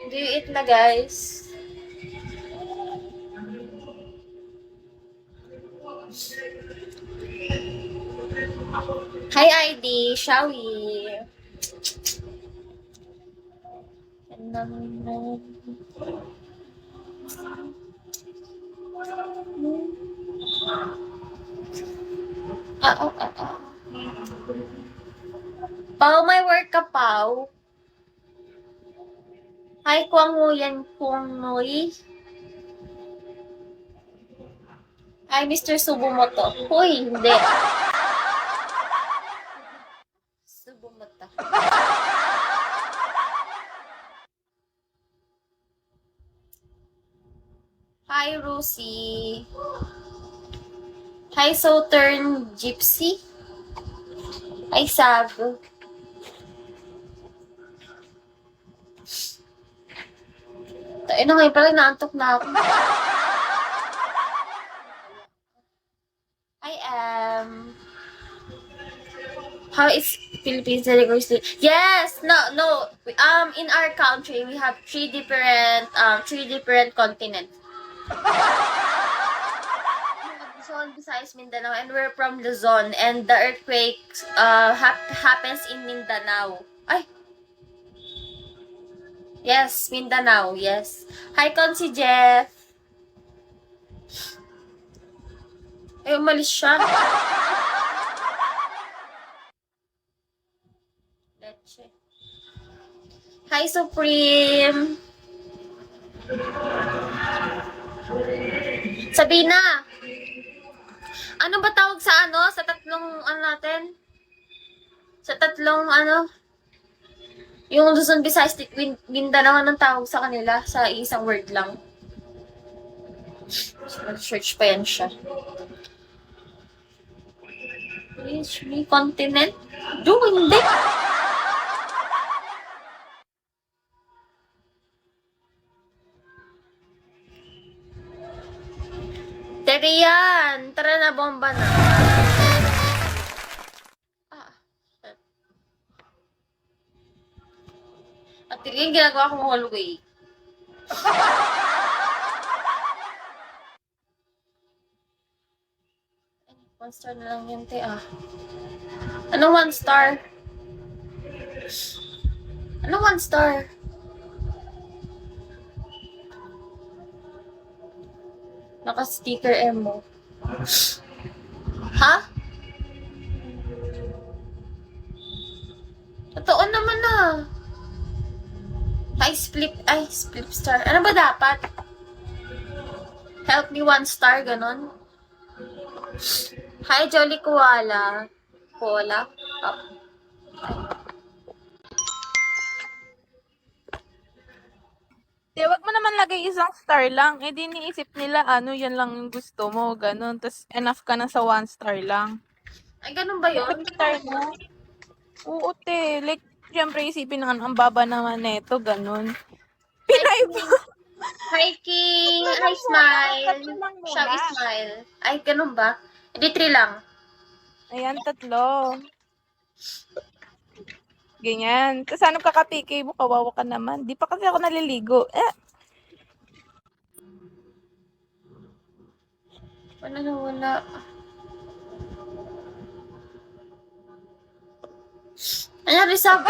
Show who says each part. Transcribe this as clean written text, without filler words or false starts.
Speaker 1: Do you eat na, guys? Hi, ID. Shall we? Ah. Pao, may work ka, Pao? Hi, Kwang Nguyen Kung Nui. Hi, Mr. Subumoto. Huy, hindi. Subumoto. Hi, Rosie. Hi, Southern Gypsy. Hi, Sab. Tayo na ngayon pala, naantok na ako. I am. How is Philippines delivery? Yes, no. In our country, we have three different continents. Luzon, Visayas, Mindanao, and we're from Luzon, and the earthquake happens in Mindanao. Ay, yes, Mindanao, yes. Hi, Consi Jeff. Ay, umalis siya. Leche. Hi, Supreme. Sabina, ano ba tawag sa sa tatlong natin? Sa tatlong yung Luzon, Visayas, Mindanao, anong tawag sa kanila? Sa isang word lang. Search pa yan siya. Reach me, continent? Do, hindi. Terian, tara na, bomba na. At tingin ginagawa kong hallway. One star na lang yun, te, Ano one star? Ano one star? Naka-sticker emo. Ha? Totoo naman split star. Ano ba dapat? Help me one star, ganon. Hi, Jolly Koala. Koala? Up.
Speaker 2: Wag mo naman lagay isang star lang. Eh, di niisip nila, yan lang yung gusto mo, ganun. Tapos, enough ka na sa 1 star lang.
Speaker 1: Ay, ganun ba yun?
Speaker 2: Star mo? Oo, te. Like, syempre, isipin naman, ang baba naman neto, ganun. Pinay ba?
Speaker 1: Hi, King. Hi, Smile. Siya is Smile. Ay, ganun ba? Hindi, 3 lang.
Speaker 2: Ayan, 3. Ganyan. Tapos, ano kakapiki mo? Kawawa ka naman. Di pa kasi ako naliligo.
Speaker 1: Wala. Ano, Rizab?